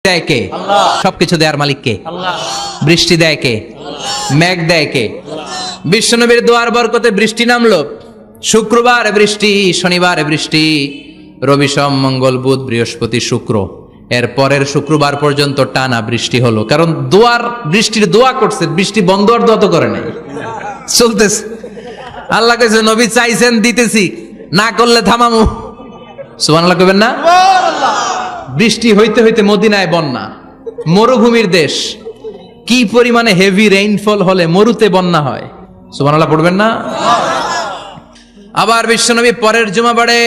দেয় কে? সবকিছু দেয়ার মালিক কে? বৃষ্টি দেয় কে? মেঘ দেয় কে? বিশ্বনবীর দোয়ার বরকতে বৃষ্টি নামলো। শুক্রবার বৃষ্টি, শনিবার বৃষ্টি, রবি সোম মঙ্গল বুধ বৃহস্পতি শুক্র, এর পরের শুক্রবার পর্যন্ত টানা বৃষ্টি হলো। কারণ দোয়ার বৃষ্টির দোয়া করছে, বৃষ্টি বন্ধ আর দোয়া তো করে নাই, চলতেছে। আল্লাহ কইছে নবী চাইছেন দিতেছি, না করলে থামামু। সুবহানাল্লাহ কইবেন না? বৃষ্টি হইতে হইতে মদিনায় বন্যা, মরুভূমির দেশ, কি পরিমাণে হেভি রেইনফল হলে মরুতে বন্যা হয়। সুবহানাল্লাহ পড়বেন না? আবার বিশ্বনবী পরের জুমাবারে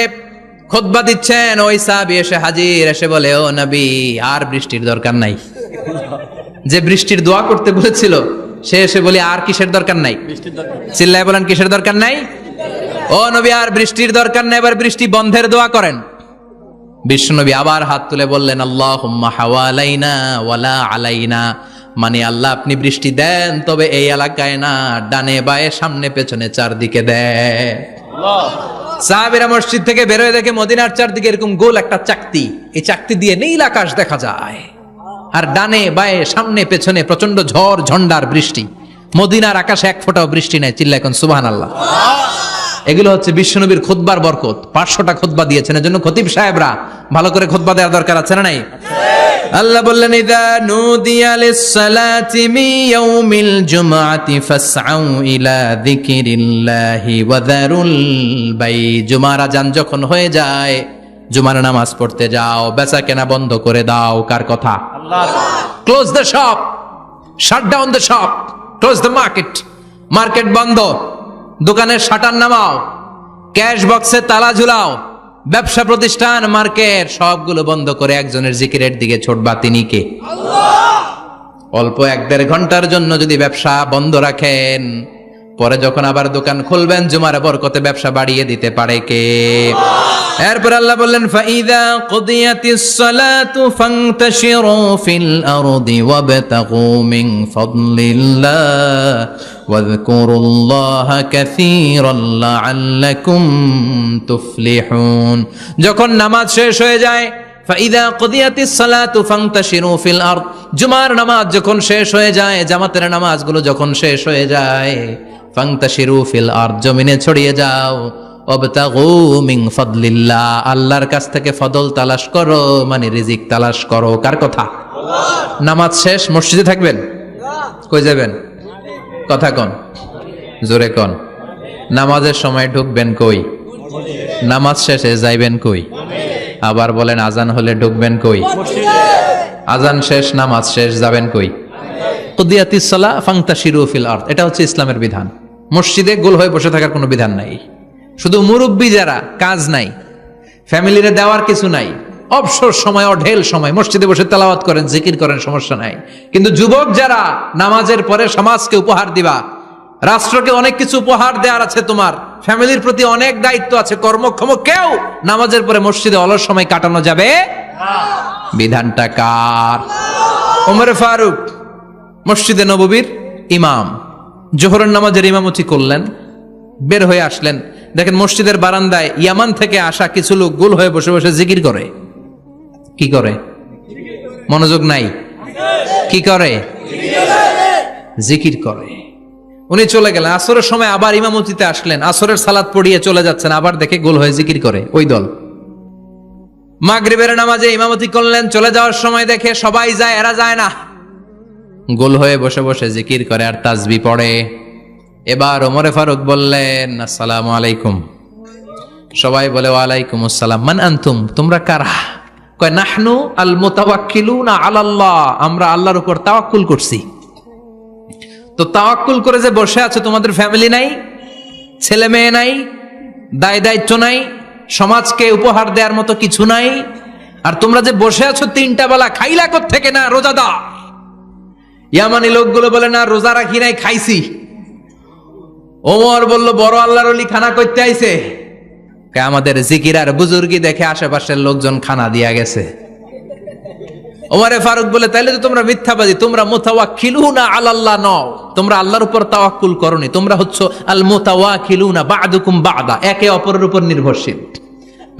খুতবা দিচ্ছেন, ওই সাহাবী এসে হাজির, এসে বলে, ও নবী আর বৃষ্টির দরকার নাই। যে বৃষ্টির দোয়া করতে বলেছিল সে এসে বলি আর কিসের দরকার নাই? চিল্লায় বলেন কিসের দরকার নাই? ও নবী আর বৃষ্টির দরকার নাই, এবার বৃষ্টি বন্ধের দোয়া করেন। বিশ্বনবী আবার হাত তুলে বললেন, আল্লাহুম্মা হাওয়ালাইনা ওয়ালা আলাইনা, মানে আল্লাহ আপনি বৃষ্টি দেন, তবে এই এলাকায় না, ডানে বায়ে সামনে পেছনে চারদিকে দেন। সাহাবীরা মসজিদ থেকে বের হয়ে দেখে মদিনার চারদিকে এরকম গোল একটা চাকতি, এই চাকতি দিয়ে নীল আকাশ দেখা যায়, আর ডানে বায়ে সামনে পেছনে প্রচন্ড ঝড় ঝন্ডার বৃষ্টি। মদিনার আকাশে এক ফোঁটাও বৃষ্টি নাই। চিল্লা এখন সুবহানাল্লাহ। এগুলো হচ্ছে বিশ্বনবীর খুতবার বরকত। 500টা খুতবা দিয়েছেন, এজন্য খতিব সাহেবরা ভালো করে খুতবা দেওয়ার দরকার আছে না নাই? আল্লাহ বললেন, ইযা নুদিয়া লিস-সালাতি মিন ইয়াউমিল জুমআতি ফাসআউ ইলা যিকিরিল্লাহি ওয়া যারুল বাই। জুমার আযান যখন হয়ে যায়, জুমার নামাজ পড়তে যাও, বেচা কেনা বন্ধ করে দাও। কার কথা? আল্লাহর। Close the shop, shut down the shop, close the market. Market বন্ধ, দোকানের শাটার নামাও, ক্যাশ বক্সে তালা ঝুলাও, ব্যবসা প্রতিষ্ঠান মার্কেট সবগুলো বন্ধ করে একজনের জিকিরের দিকে ছোটবা। তিনি কে? আল্লাহ। অল্প 1-1.5 ঘন্টার জন্য যদি ব্যবসা বন্ধ রাখেন, পরে যখন আবার দোকান খুলবেন জুমার বরকতে ব্যবসা বাড়িয়ে দিতে পারে কে? এরপর আল্লাহ বললেন, ফাইদা কুদিয়াতিস সালাতু ফান্তাশিরু ফিল আরদি ওয়াবতাগু মিন ফাদলিল্লাহ ওয়াযকুরুল্লাহা কাসীরান লাআল্লাকুম তুফলিহুন। যখন নামাজ শেষ হয়ে যায়, ফাইদা কুদিয়াতিস সালাতু ফান্তাশিরু ফিল আরদ, জুমার নামাজ যখন শেষ হয়ে যায়, জামাতের নামাজগুলো যখন শেষ হয়ে যায়, ফান্তাশিরু ফিল আরদ, জমিনে ছড়িয়ে যাও, ওয়াবতাগু মিন ফাদলিল্লাহ, আল্লাহর কাছ থেকে ফদল তালাশ করো, মানে রিজিক তালাশ করো। কার কথা? আল্লাহ। নামাজ শেষ মসজিদে থাকবেন? কই যাবেন? কথা কোন, জোরে কোন। নামাজের সময় ঢুকবেন কই? নামাজ শেষে যাইবেন কই? আবার বলেন, আজান হলে ঢুকবেন কই? আজান শেষ, নামাজ শেষ, যাবেন কই? কুদিয়াতিস সালাহ ফান্তাশিরু ফিল আরদ, এটা হচ্ছে ইসলামের বিধান। মসজিদে গোল হয়ে বসে থাকার কোনো বিধান নাই। শুধু মুরব্বী যারা, কাজ নাই, ফ্যামিলিরে দেওয়ার কিছু নাই, অবসর সময়, অঢেল সময় মসজিদে বসে তেলাওয়াত করেন, জিকির করেন, সমস্যা নাই। কিন্তু যুবক যারা, নামাজের পরে সমাজকে উপহার দিবা, রাষ্ট্রকে অনেক কিছু উপহার দেওয়ার আছে, তোমার ফ্যামিলির প্রতি অনেক দায়িত্ব আছে, কর্মক্ষম কেউ নামাজের পরে মসজিদে অলস সময় কাটানো যাবে না। বিধানটা কার? ওমর ফারুক মসজিদে নববীর ইমাম, জোহরের নামাজের ইমামতি করলেন, বের হয়ে আসলেন, দেখেন মসজিদের বারান্দায় ইয়ামান থেকে আসা কিছু লোক গোল হয়ে বসে বসে জিকির করে। কি করে? মনোযোগ নাই। কি করে? জিকির করে। উনি চলে গেলেন, আসরের সময় আবার ইমামতিতে আসলেন, আসরের সালাত পড়িয়ে চলে যাচ্ছেন, আবার দেখে গোল হয়ে জিকির করে ওই দল। মাগরিবের নামাজে ইমামতি করলেন, চলে যাওয়ার সময় দেখে সবাই যায়, এরা যায় না, গোল হয়ে বসে বসে জিকির করে আর তাসবিহ পড়ে। এবার ওমর ফারুক বললেন, আসসালামু আলাইকুম। সবাই বলে, ওয়ালাইকুম আসসালাম। মান আনতুম, তোমরা কারা? কয়, নাহনু আল মুতাওয়াক্কিলুনা আলাল্লাহ, আমরা আল্লাহর উপর তাওয়াক্কুল করছি। তো তাওয়াক্কুল করে যে বসে আছো, তোমাদের ফ্যামিলি নাই, ছেলে মেয়ে নাই, দায় দায়িত্ব নাই, সমাজকে উপহার দেওয়ার মতো কিছু নাই, আর তোমরা যে বসে আছো 3টা বেলা, খাইলা কোত্থেকে? না রোজাদার। ইয়ামানি লোকগুলো বলে, না রোজা রাখি নাই, খাইছি। ওমর বলল, বড় আল্লাহর ওলি খানা করতে আইছে। আমাদের জিকির আর বুজুর্গি দেখে আশেপাশের লোকজন খানা দিয়া গেছে। ওমরে ফারুক বলে, তাইলে তো তোমরা মিথ্যাবাদী, তোমরা মুতাওয়াক্কিলুনা আলাল্লাহ নও, তোমরা আল্লাহর উপর তাওয়াক্কুল করনি, তোমরা হচ্ছ আল মুতাওয়াক্কিলুনা বা'দুকুম বা'দা, একে অপরের উপর নির্ভরশীল।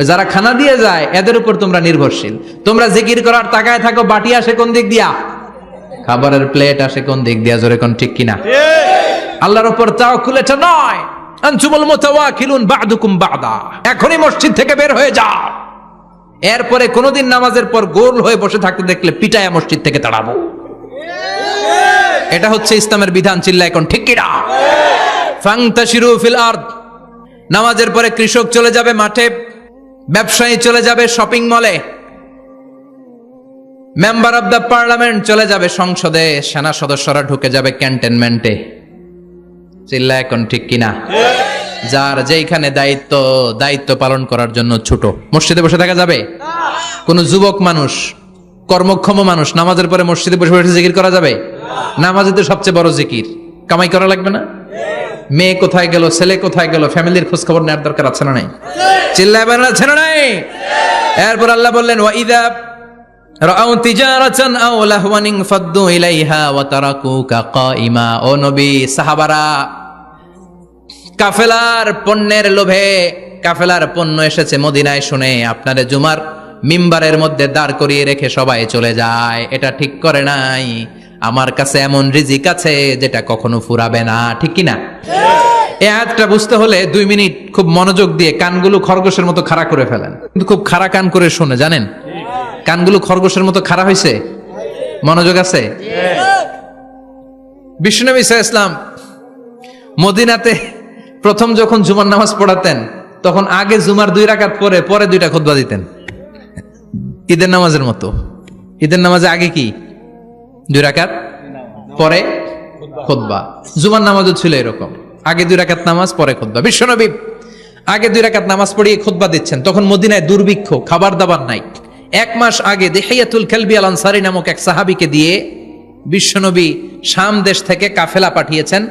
যারা খানা দিয়ে যায় এদের উপর তোমরা নির্ভরশীল। তোমরা জিকির করার তাকায় থাকো, বাটি আসে কোন দিক দিয়া, খাবারের প্লেট আসে কোন দিক দিয়া, জোরে কোন ঠিক কিনা? আল্লাহর উপর তাওয়াক্কুল এটা নয়। আনতুমুল মুতাওয়াকিলুন বা'দুকুম বা'দা, এখনই মসজিদ থেকে বের হয়ে যাও। এরপরে কোনদিন নামাজের পর গোল হয়ে বসে থাকতে দেখলে পিটায়া মসজিদ থেকে তাড়াবো। এটা হচ্ছে ইসলামের বিধান। চিল্লা এখন ঠিক কিনা? ফান্তাশিরু ফিল আরদ, নামাজের পরে কৃষক চলে যাবে মাঠে, ব্যবসায়ী চলে যাবে শপিং মলে, মেম্বার অব দ্য পার্লামেন্ট চলে যাবে সংসদে, সেনা সদস্যরা ঢুকে যাবে ক্যান্টনমেন্টে। চিল্লা এখন ঠিক কিনা? যার যেখানে দায়িত্ব পালন করার জন্য ছোট, মসজিদে বসে থাকা যাবে? কোন যুবক মানুষ, কর্মক্ষম মানুষ নামাজের পরে মসজিদে বসে বসে জিকির করা যাবে? নামাজে তো সবচেয়ে বড় জিকির, কামাই করা লাগবে না? মেয়ে কোথায় গেল, ছেলে কোথায় গেল, ফ্যামিলির খোঁজ খবর নেওয়ার দরকার আছে না নাই? চিল্লায় বলেন আছে না নাই? এরপর আল্লাহ বললেন ওয়াইদা রাআউ তিজারাতান আও লাহওয়ান ফাদ্দু ইলাইহা ওয়া তারাকুকা কাইমা। ও নবী, সাহাবারা কাফেলার পণ্যের লোভে, কাফেলার পণ্য এসেছে মদিনায় শুনে আপনারে জুমার মিম্বারের মধ্যে দাঁড় করিয়ে রেখে সবাই চলে যায়। এটা ঠিক করে নাই। আমার কাছে এমন রিজিক আছে যেটা কখনো ফুরাবে না, ঠিক কিনা? এই আয়াতটা বুঝতে হলে 2 মিনিট খুব মনোযোগ দিয়ে কানগুলো খরগোশের মতো খাড়া করে ফেলেন, কিন্তু খুব খাড়া কান করে শুনে, জানেন কানগুলো খরগোশের মতো খাড়া হয়েছে? মনোযোগ আছে? বিশ্বনবী সাল্লাল্লাহু আলাইহি ওয়াসাল্লাম মদিনাতে প্রথম যখন জুমার নামাজ পড়াতেন তখন আগে জুমার 2 রাকাত পরে 2টা খুতবা দিতেন, ঈদের নামাজের মতো। ঈদের নামাজে আগে কি 2 রাকাত, পরে খুতবা। জুমার নামাজও ছিল এরকম, আগে 2 রাকাত নামাজ, পরে খুতবা। বিশ্বনবী আগে 2 রাকাত নামাজ পড়িয়ে খুতবা দিচ্ছেন, তখন মদিনায় দুর্ভিক্ষ, খাবার দাবার নাই। 1 মাস আগে দিহিয়াতুল কালবি আল আনসারী নামক এক সাহাবীকে দিয়ে বিশ্বনবী শাম দেশ থেকে কাফেলা পাঠিয়েছেন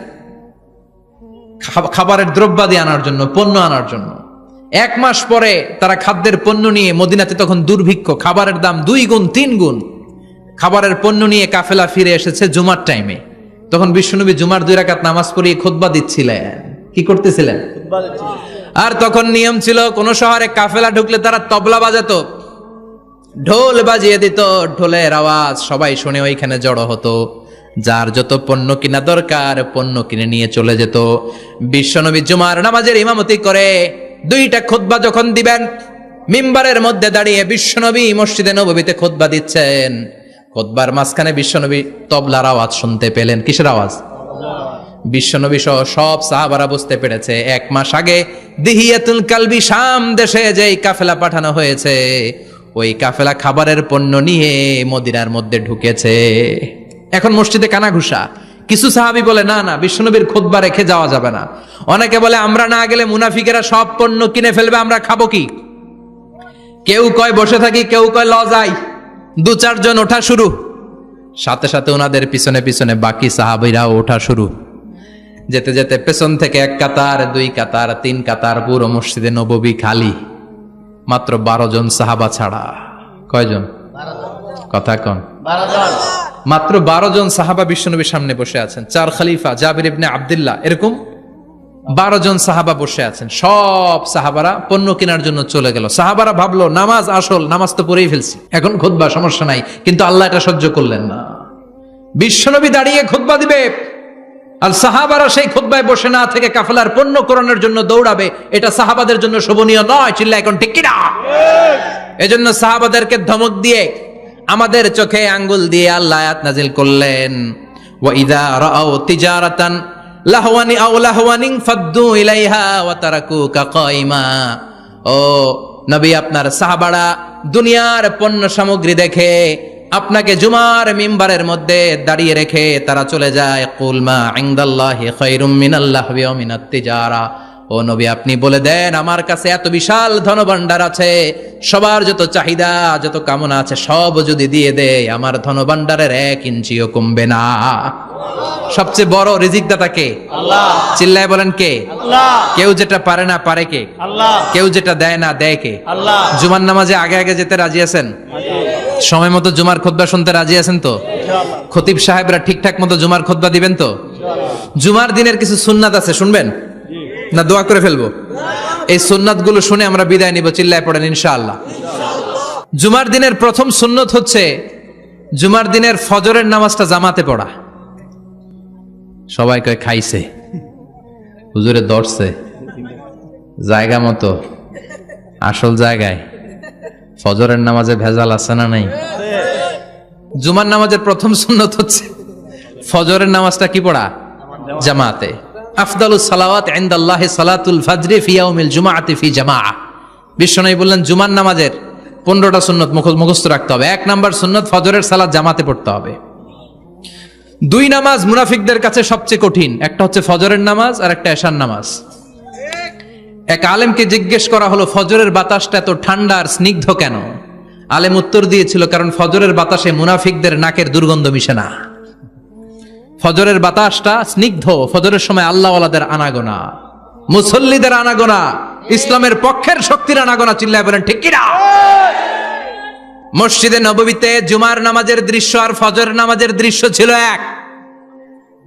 খাবারের দ্রব্যাদি আনার জন্য, পণ্য আনার জন্য। 1 মাস পরে তারা খাদ্যের পণ্য নিয়ে, মদিনাতে তখন দুর্ভিক্ষ, খাবারের দাম 2 গুণ 3 গুণ, খাবারের পণ্য নিয়ে কাফেলা ফিরে এসেছে জুমার টাইমে। তখন বিশ্বনবী জুমার 2 রাকাত নামাজ পড়িয়ে খুতবা দিচ্ছিলেন। কি করতেছিলেন? আর তখন নিয়ম ছিল, কোন শহরে কাফেলা ঢুকলে তারা তবলা বাজাতো, ঢোল বাজিয়ে দিত, ঢোলের আওয়াজ সবাই শুনে ওইখানে জড়ো হতো। যার যত পণ্য কিনা দরকার পণ্য কিনে নিয়ে চলে যেত। বিশ্বনবী জুমার নামাজের ইমামতি করে 2টা খুতবা যখন দিবেন, মিম্বারের মধ্যে দাঁড়িয়ে বিশ্বনবী মসজিদে নববীতে খুতবা দিচ্ছেন। খুতবার মাঝখানে বিশ্বনবী তবলার আওয়াজ শুনতে পেলেন। কিসের আওয়াজ? বিশ্বনবী সহ সব সাহাবারা বুঝতে পেরেছে 1 মাস আগে দিহিয়াতুল কালবি শাম দেশে যেই কাফেলা পাঠানো হয়েছে, ওই কাফেলা খাবারের পণ্য নিয়ে মদিনার মধ্যে ঢুকেছে। এখন মসজিদে কানাঘুষা। কিছু সাহাবী বলে না না, বিশ্বনবীর খুতবা রেখে যাওয়া যাবে না। অনেকে বলে আমরা না গেলে মুনাফিকেরা সব পণ্য কিনে ফেলবে, আমরা খাবো কি? কেউ কয় বসে থাকি, কেউ কয় ল যাই। 2-4 জন ওঠা শুরু, সাথে সাথে ওনাদের পিছনে পিছনে বাকি সাহাবীরাও ওঠা শুরু। যেতে যেতে পেছন থেকে 1 কাতার, 2 কাতার, 3 কাতার, পুরো মসজিদে নববী খালি, মাত্র 12 জন সাহাবা ছাড়া। কয়জন? কথা কন। 12 জন। মাত্র 12 জন সাহাবা বিশ্বনবীর সামনে বসে আছেন। 4 খলিফা, জাবির ইবনে আব্দুল্লাহ, এরকম 12 জন সাহাবা বসে আছেন। সব সাহাবারা পণ্য কেনার জন্য চলে গেল। সাহাবারা ভাবলো নামাজ আসল, নামাজ তো পড়েই ফেলছি, এখন খুতবা, সমস্যা নাই। কিন্তু আল্লাহ এটা সহ্য করলেন না। বিশ্বনবী দাঁড়িয়ে খুতবা দিবে আর সাহাবারা সেই খুতবায় বসে না থেকে কাফেলার পণ্য কোরআনের জন্য দৌড়াবে, এটা সাহাবাদের জন্য শোভনীয় নয়। চিল্লা এখন ঠিক কিনা? এজন্য সাহাবাদেরকে ধমক দিয়ে, আমাদের চোখে আঙ্গুল দিয়ে আল্লাহ আয়াত নাজিল করলেন, ওয়া ইযা রাআউ তিজারাতান লাহওয়ানি আও লাহওয়ানিন ফাদ্দু ইলাইহা ওয়া তারাকুকা কাইমা। ও নবী, আপনার সাহাবারা দুনিয়ার পণ্য সামগ্রী দেখে আপনাকে জুমার মিম্বারের মধ্যে দাঁড়িয়ে রেখে তারা চলে যায়। কুল মা ইনদাল্লাহি খায়রুম মিনাল লাহবি ওয়া মিনাত তিজারা। ও নবী, আপনি বলে দেন আমার কাছে এত বিশাল ধনভাণ্ডার আছে, সবার যত চাহিদা, যত কামনা আছে সব যদি দিয়ে দেয়, আমার ধনভাণ্ডারের 1 ইঞ্চিও কমবে না। সবচেয়ে বড় রিজিকদাতা কে? আল্লাহ। চিল্লায় বলেন কে? আল্লাহ। কেউ যেটা পারে না পারে কে? আল্লাহ। কেউ যেটা দেয় না দেয় কে? আল্লাহ। জুমার নামাজে আগে আগে যেতে রাজি আছেন? সময় মতো জুমার খুতবা শুনতে রাজি আছেন তো? খতিব সাহেবরা ঠিকঠাক মতো জুমার খুতবা দিবেন তো? জুমার দিনের কিছু সুন্নাত আছে, শুনবেন না দোয়া করে ফেলবো? এই সুন্নাতগুলো শুনে আমরা বিদায় নিব, চিল্লায় পড়েন ইনশাআল্লাহ। জুমার দিনের প্রথম সুন্নত হচ্ছে জুমার দিনের ফজরের নামাজটা জামাতে পড়া। সবাই কয় খাইছে, হুজুরে দর্শে জায়গা মতো, আসল জায়গায় ফজরের নামাজে ভেজাল আছে না নাই? জুমার নামাজের প্রথম সুন্নত হচ্ছে ফজরের নামাজটা কি পড়া? জামাতে। আফদালুস সালাওয়াত ইনদাল্লাহি সালাতুল ফাজরি ফি ইয়াউমিল জুমআতি ফি জামাআ। বিশ্বনবী বললেন জুমার নামাজের 15টা সুন্নত মুখস্থ রাখতে হবে। 1 নাম্বার সুন্নত ফজরের সালাত জামাতে পড়তে হবে। 2 নামাজ মুনাফিকদের কাছে সবচেয়ে কঠিন, একটা হচ্ছে ফজরের নামাজ আর একটা এশার নামাজ। এক আলেমকে জিজ্ঞেস করা হলো ফজরের বাতাসটা এত ঠান্ডা আর স্নিগ্ধ কেন? আলেম উত্তর দিয়েছিল কারণ ফজরের বাতাসে মুনাফিকদের নাকের দুর্গন্ধ মিশে না। ফজরের বাতাসটা স্নিগ্ধ, ফজরের সময় আল্লাহওয়ালাদের আনাগোনা, মুসল্লিদের আনাগোনা, ইসলামের পক্ষের শক্তির আনাগোনা, চিল্লায় বলেন ঠিক কিনা? মসজিদে নববীতে জুমার নামাজের দৃশ্য আর ফজরের নামাজের দৃশ্য ছিল এক।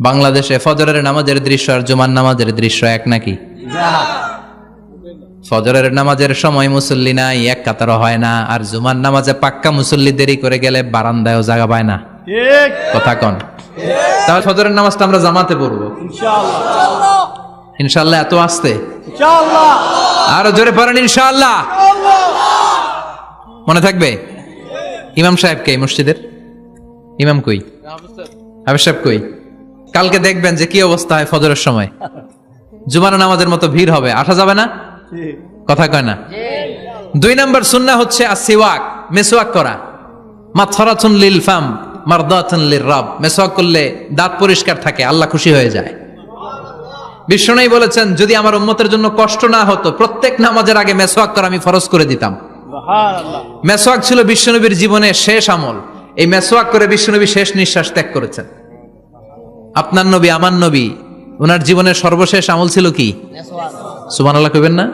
বাংলাদেশে ফজরের নামাজের দৃশ্য আর জুমার নামাজের দৃশ্য এক নাকি? ফজরের নামাজের সময় মুসল্লি নাই, এক কাতার হয় না, আর জুমার নামাজে পাক্কা মুসল্লি দেরি করে গেলে বারান্দায়ও জায়গা পায় না। কথা কন? তাহলে ফজরের নামাজটা আমরা জামাতে পড়বো ইনশাআল্লাহ। ইনশাআল্লাহ এত আসতে ইনশাআল্লাহ, আরো জোরে পড়েন ইনশাআল্লাহ। মনে থাকবে? ইমাম সাহেব কে মসজিদের? ইমাম কই? হাফেজ সাহেব কই? কালকে দেখবেন যে কি অবস্থা হয় ফজরের সময়। জুমার নামাজের মতো ভিড় হবে, আসা যাবে না। কথা কয় না? 2 নাম্বার সুন্নাহ হচ্ছে আসওয়াক, মেসওয়াক করা। মাথরাতুন লিল ফাম মারদাতুন লিররাব। মেসওয়াক করলে দাঁত পরিষ্কার থাকে, আল্লাহ খুশি হয়ে যায়। বিশ্বনবী বলেছেন যদি আমার উম্মতের জন্য কষ্ট না হতো প্রত্যেক নামাজের আগে মেসওয়াক করা আমি ফরজ করে দিতাম। সুবহানাল্লাহ। মেসওয়াক ছিল বিশ্বনবীর জীবনের শেষ আমল। এই মেসওয়াক করে বিশ্বনবী শেষ নিঃশ্বাস ত্যাগ করেছেন। আপনার নবী, আমার নবী, ওনার জীবনের সর্বশেষ আমল ছিল কি? মেসওয়াক। সুবহানাল্লাহ কইবেন না?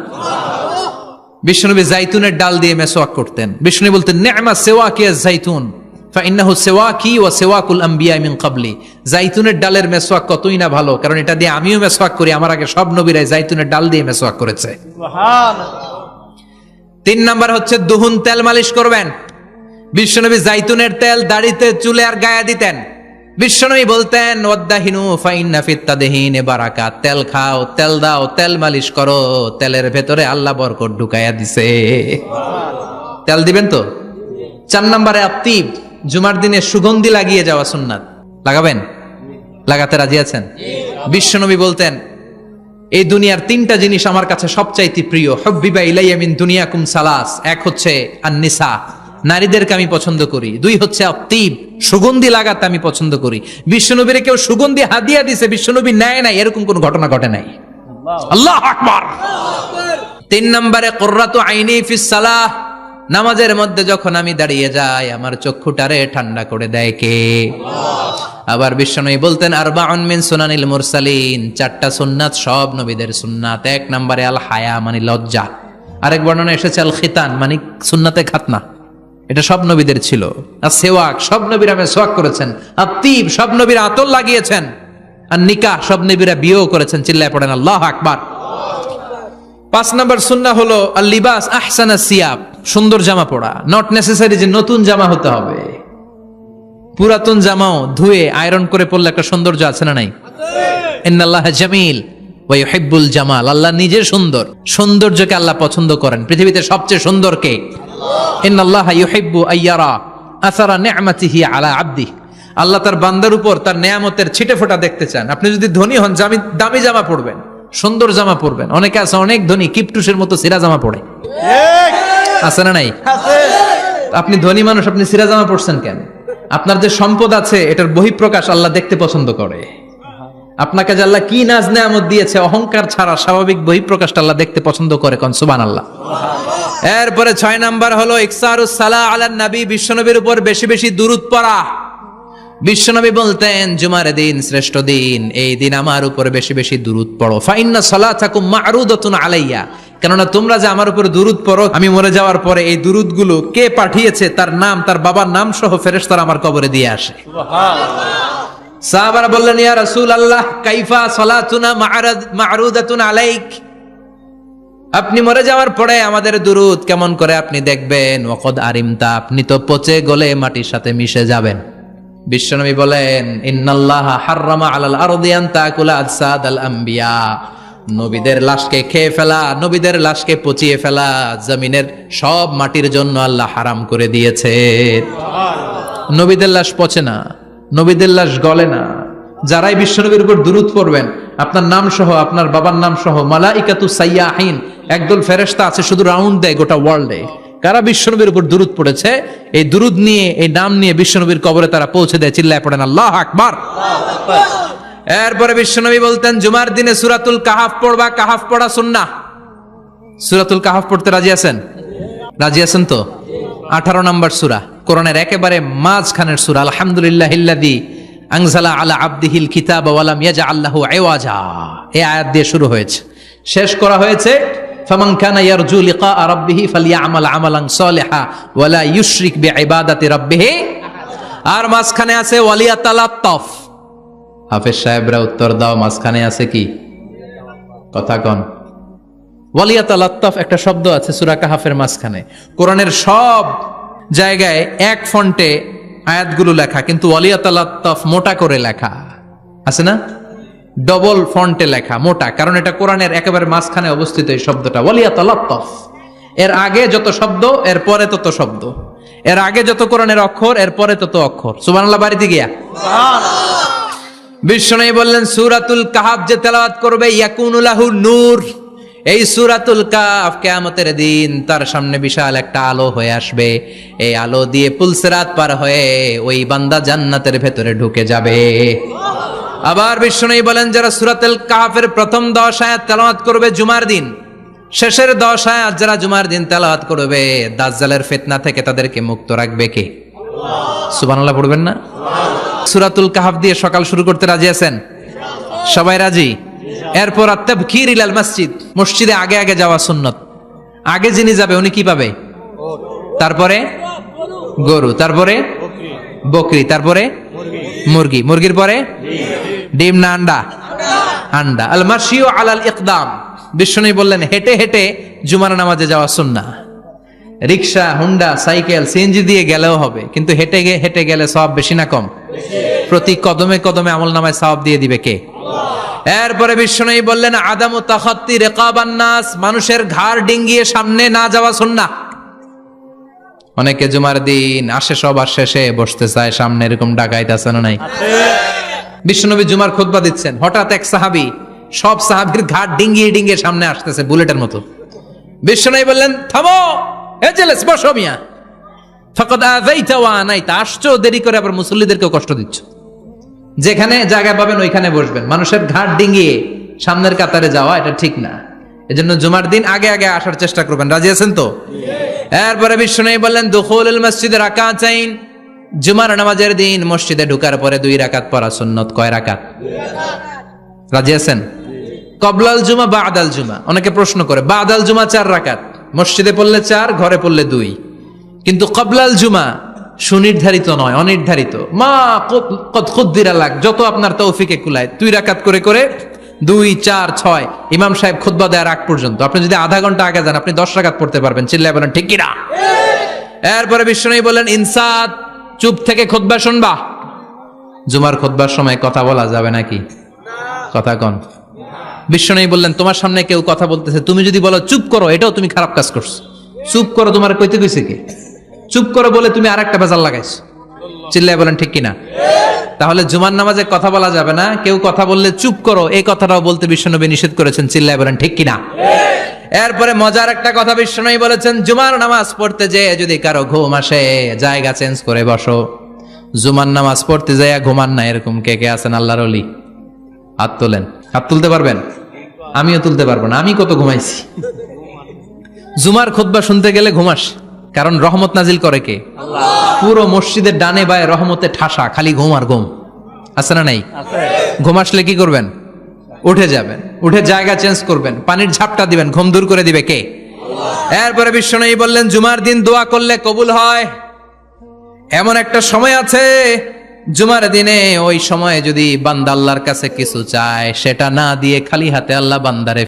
বিশ্বনবী জাইতুনের ডাল দিয়ে মেসওয়াক করতেন। বিশ্বনবী বলতেন নি'মা সিওয়াকি আয-যাইতুন ফাইন্নাহু সিওয়াকি ওয়া সিওয়াকুল আম্বিয়া মিন ক্বাবলি। জাইতুনের ডালের মেসওয়াক কতই না ভালো, কারণ এটা দিয়ে আমিও মেসওয়াক করি, আমার আগে সব নবীরাই জাইতুনের ডাল দিয়ে মেসওয়াক করেছে। সুবহানাল্লাহ। 3 নাম্বার হচ্ছে দুহুন, তেল মালিশ করবেন। বিশ্বনবী জাইতুনের তেল দাড়িতে, চুলে আর গায়ে দিতেন। বিশ্বনবী বলতেন ওয়াদাহিনু ফাইন্না ফিত তাদহিনে বারাকাত। তেল খাও, তেল দাও, তেল মালিশ করো, তেলের ভেতরে আল্লাহ বরকত ঢুকাইয়া দিছে। তেল দিবেন তো? 4 নম্বরে আত্তিব, জুমার দিনে সুগন্ধি লাগিয়ে যাওয়া সুন্নাত। লাগাবেন? লাগাতে রাজি আছেন? বিশ্বনবী বলতেন এই দুনিয়ার 3টা জিনিস আমার কাছে সবচাইতে প্রিয়। হুব্বিবা ইলাইয়া মিন দুনিয়াকুম সালাস। 1 হচ্ছে আন-নিসা, নারীদেরকে আমি পছন্দ করি। 2 হচ্ছে আত্তিব, সুগন্ধি লাগাতে আমি পছন্দ করি। বিশ্বনবীর কেউ সুগন্ধি হাদিয়া দিছে, বিশ্বনবী নেয় নাই, এরকম কোন ঘটনা ঘটে নাই। আল্লাহু আকবার। 3 নম্বরে কুররাতু আইনি ফিস সালাহ। নামাজের মধ্যে যখন আমি দাঁড়িয়ে যাই আমার চক্ষুটারে ঠান্ডা করে দেয় কে? আবার বিশ্বনবী বলতেন আরবাউন মিন সুনানিল মুরসালিন। 4টা সুন্নাত সব নবীদের সুন্নাত। 1 নম্বরে আল হায়া মানে লজ্জা। আরেক বর্ণনা এসেছে আল খিতান মানে সুন্নাতে খাতনা, এটা সব নবীদের ছিল। আর সেওয়াক, সব নবীরা মেসওয়াক করেছেন। আত্তিব, সব নবীরা আতর লাগিয়েছেন। আর নিকাহ, সব নবীরা বিয়েও করেছেন। চিল্লায় পড়েন আল্লাহু আকবার। 5 নম্বর সুন্নাহ হলো আল লিবাস আহসানা সিয়াব, সুন্দর জামা পরা। নট নেসেসারি যে নতুন জামা হতে হবে, পুরাতন জামাও ধুয়ে আয়রন করে পরলে একটা সৌন্দর্য আছে না নাই? ইন্নাল্লাহা জামিল ওয়া ইউহিব্বুল জামাল। আল্লাহ নিজে সুন্দর, সৌন্দর্যকে আল্লাহ পছন্দ করেন। পৃথিবীতে সবচেয়ে সুন্দর কে? ইন্নাল্লাহা ইউহিব্বু আইয়ারা আসারা নি'মাতিহি আলা আবদিহি। আল্লাহ তার বান্দার উপর তার নেয়ামতের ছিটেফোঁটা দেখতে চান। আপনি যদি ধনী হন, দামি জামা পরবেন, সুন্দর জামা পরবেন। অনেকে আছে অনেক ধনী, কিপটুসের মতো সিরা জামা পরে, আছে না নাই? আপনি ধনী মানুষ, আপনি সিরা জামা পরছেন কেন? আপনার যে সম্পদ আছে এটার বহিঃপ্রকাশ আল্লাহ দেখতে পছন্দ করে। আপনাকে যে আল্লাহ কি নাজ নেয়ামত দিয়েছে, অহংকার ছাড়া স্বাভাবিক বহিঃপ্রকাশটা আল্লাহ দেখতে পছন্দ করে। কোন সুবহানাল্লাহ। এরপরে 6 নাম্বার হলো ইকসারুস সালাহ আলান নবী, বিশ্বনবীর উপর বেশি বেশি দুরূদ পড়া। বিশ্বনবী বলতেন জুমার দিন শ্রেষ্ঠ দিন, এই দিন আমার উপর বেশি বেশি দুরূদ পড়ো। ফাইন্না সালাতাকুম মা'রুদাতুন আলাইয়া, কেননা তোমরা যে আমার উপর দুরূদ পড়ো, আমি মরে যাওয়ার পরে এই দুরূদগুলো কে পাঠিয়েছে তার নাম, তার বাবার নাম সহ ফেরেশতারা আমার কবরে দিয়ে আসে। সুবহানাল্লাহ। সাহাবারা বললেন ইয়া রাসূলুল্লাহ কাইফা সালাতুনা মা'রুদাতুন আলাইক, আপনি মরে যাওয়ার পরে আমাদের দুরুদ কেমন করে আপনি দেখবেন, ওয়াকাদ আরিমতা, আপনি তো পচে গলে মাটির সাথে মিশে যাবেন। বিশ্বনবী বলেন, ইন্নাল্লাহা হাররামা আলাল আরদি আন তাকুলা আজসাদাল আম্বিয়া, নবীদের লাশকে খেয়ে ফেলা, নবীদের লাশকে পচিয়ে ফেলা জমিনের সব মাটির জন্য আল্লাহ হারাম করে দিয়েছে। নবীদের লাশ পচে না, নবীদের লাশ গলে না। যারাই বিশ্বনবীর উপর দুরূদ পড়বেন, আপনার নাম সহ, আপনার বাবার নাম সহ, মালাইকাতু সাইয়াহিন, একদল ফেরেশতা আছে শুধু রাউন্ড দেয় গোটা ওয়ার্ল্ডে। কারা বিশ্বনবীর উপর দুরূদ পড়েছে, এই দুরূদ নিয়ে, এই নাম নিয়ে বিশ্বনবীর কবরে তারা পৌঁছে দেয়। চিল্লায় পড়েন আল্লাহু আকবার। এরপরে বিশ্বনবী বলতেন, জুমার দিনে সূরাতুল কাহাফ পড়বা। কাহাফ পড়া সুন্নাহ। সূরাতুল কাহাফ পড়তে রাজি আছেন? রাজি আছেন তো? 18 নম্বর সূরা, কোরআনের একেবারে মাঝখানের সূরা। আলহামদুলিল্লাহিল্লাযী আনজালা আলা আবদিহিল কিতাবা ওয়া লাম ইয়াজআল লাহু ইওয়াজা, এই আয়াত দিয়ে শুরু হয়েছে, শেষ করা হয়েছে ফামান কানা ইয়ারজু লিকা রাব্বিহি ফালইআমাল আমালান সালিহা ওয়া লা ইউশরিক বিইবাদাতি রাব্বিহি। আর মাঝখানে আছে ওয়ালিয়াতালাত্তাফ। হাফেজ সাহেবরা উত্তর দাও, মাঝখানে আছে কি? কথা কন। ওয়ালিয়াতালাত্তাফ একটা শব্দ আছে সূরা কাহাফের মাঝখানে। কোরআনের সব জায়গায় এক ফন্টে আয়াতগুলো লেখা, কিন্তু ওয়ালিয়াতালাত্তাফ মোটা করে লেখা আছে না? ডবল ফন্টে লেখা, মোটা, কারণ এটা কোরআনের একেবারে মাঝখানে অবস্থিত এই শব্দটা ওয়ালিয়াতালাত্তাফ। এর আগে যত শব্দ, এর পরে তত শব্দ, এর আগে যত কোরআনের অক্ষর, এর পরে তত অক্ষর। সুবহানাল্লাহ বাড়িতে গিয়া বিশ্বনবী বললেন, সূরাতুল কাহাফ যে তেলাওয়াত করবে ইয়াকুনু লাহু নূর, এই সূরাতুল কাহাফ কিয়ামতের দিন তার সামনে বিশাল একটা আলো হয়ে আসবে। এই আলো দিয়ে পুলসিরাত পার হয়ে ওই বান্দা জান্নাতের ভেতরে ঢুকে যাবে। আবার বিশ্বনবী বলেন, যারা সূরাতুল কাহাফের প্রথম 10 আয়াত তেলাওয়াত করবে জুমার দিন, শেষের 10 আয়াত যারা জুমার দিন তেলাওয়াত করবে, দাজ্জালের ফিতনা থেকে তাদেরকে মুক্ত রাখবে কে? সুবহানাল্লাহ পড়বেন না? সূরাতুল কাহাফ দিয়ে সকাল শুরু করতে রাজি আছেন? সবাই রাজি? এরপর আত-তাবকির ইলাল মসজিদ, মসজিদে আগে আগে যাওয়া সুন্নাত। আগে যিনি যাবে উনি কি পাবে? তারপরে গরু, তারপরে বকরি, তারপরে মুরগি, মুরগির পরে ডিম না আন্ডা? আন্ডা। আল মাশিউ আলাল ইকদাম, বিশ্বনবী বললেন হেঁটে হেঁটে জুমার নামাজে যাওয়া সুন্নাহ। রিকশা, হুন্ডা, সাইকেল, সিএনজি দিয়ে গেলেও হবে, কিন্তু হেঁটে হেঁটে গেলে সওয়াব বেশি না কম? প্রতি কদমে কদমে আমলনামায় সওয়াব দিয়ে দিবে কে? এরপরে বিশ্বনবী বললেন, আদামু তাখাত্তি রিকাবান নাস, মানুষের ঘাড় ডিঙ্গিয়ে সামনে না যাওয়া সুন্নাহ। অনেকে জুমার দিন আসে, সবার শেষে বসতে চায় সামনে, এরকম ডাকাইত আছে না নাই? বিশ্বনবী জুমার খুতবা দিচ্ছেন, হঠাৎ এক সাহাবী সব সাহাবীর ঘাড় ডিঙ্গিয়ে ডিঙ্গিয়ে সামনে আসতেছে বুলেটের মতো। বিশ্বনবী বললেন, থামো, এজেলেস, বসো মিয়া। ফাকাদ আযাইতা ওয়া আনাইতা, আসছো দেরি করে, আবার মুসল্লিদেরকে কষ্ট দিচ্ছ। যেখানে জায়গা পাবেন ওইখানে বসবেন। মানুষের ঘাড় ডিঙ্গিয়ে সামনের কাতারে যাওয়া এটা ঠিক না। এজন্য জুমার দিন আগে আগে আসার চেষ্টা করবেন। রাজি আছেন তো? এরপরে বিশ্বনবী বললেন, দুখুলুল মসজিদে রাকাতাইন, জুমার নামাজের দিন মসজিদে ঢোকার পরে 2 রাকাত পড়া সুন্নাত। কয় রাকাত? 2। রাজি আছেন? কবলাল জুমা বাদাল জুমা, অনেকে প্রশ্ন করে, বাদাল জুমা 4 রাকাত, মসজিদে পড়লে 4, ঘরে পড়লে 2। কিন্তু কবলাল জুমা সুনির্ধারিত নয়, অনির্ধারিত। মা কদ খুদ্দিরা লাক, যত আপনার তৌফিকে কুলায় 2 রাকাত করে করে 2, 4, 6 ইমাম সাহেব খুতবা দেওয়ার আগ পর্যন্ত। আপনি যদি আধা ঘন্টা আগে যান, আপনি 10 রাকাত পড়তে পারবেন। চিল্লায় বলেন ঠিক কিনা? এরপরে বিশ্বনবী বললেন, ইনসাত, চুপ থেকে খুতবা শুনবা। জুমার খুতবার সময় কথা বলা যাবে নাকি? কথা কন। বিশ্বনবী বললেন, তোমার সামনে কেউ কথা বলতেছে, তুমি যদি বলো চুপ করো, এটাও তুমি খারাপ কাজ করছো। চুপ করো তোমার কইতে কইছে কে? চুপ করো বলে তুমি আরেকটা বেজাল লাগাইছো। চিল্লায় বলেন ঠিক কিনা? তাহলে জুমার নামাজে কথা বলা যাবে না। কেউ কথা বললে চুপ করো, এই কথাটাও বলতে বিশ্বনবী নিষেধ করেছেন। চিল্লায় বলেন ঠিক কিনা? এরপরে মজার একটা কথা বিশ্বনবী বলেছেন, জুমার নামাজ পড়তে যেয়ে যদি কারো ঘুম আসে, জায়গা চেঞ্জ করে বসো। জুমার নামাজ পড়তে যাইয়া ঘুমান না, এরকম কে কে আছেন আল্লাহর ওলি? হাত তোলেন। হাত তুলতে পারবেন? আমিও তুলতে পারবো না, আমি কত ঘুমাইছি। জুমার খুতবা শুনতে গেলে ঘুমাস, কারণ রহমত নাজিল করে কে? আল্লাহ। পুরো মসজিদের ডানে বায়ে রহমতে ঠাসা, খালি ঘুম আর ঘুম। আছে না নাই? ঘুম আসলে কি করবেন? উঠে যাবেন, উঠে জায়গা চেঞ্জ করবেন, পানির ঝাপটা দিবেন, ঘুম দূর করে দিবে কে? এরপরে বিশ্বনবী বললেন, জুমার দিন দোয়া করলে কবুল হয়। এমন একটা সময় আছে জুমার দিনে, ওই সময়ে যদি বান্দা আল্লাহর কাছে কিছু চায়, সেটা না দিয়ে খালি হাতে আল্লাহ বান্দারে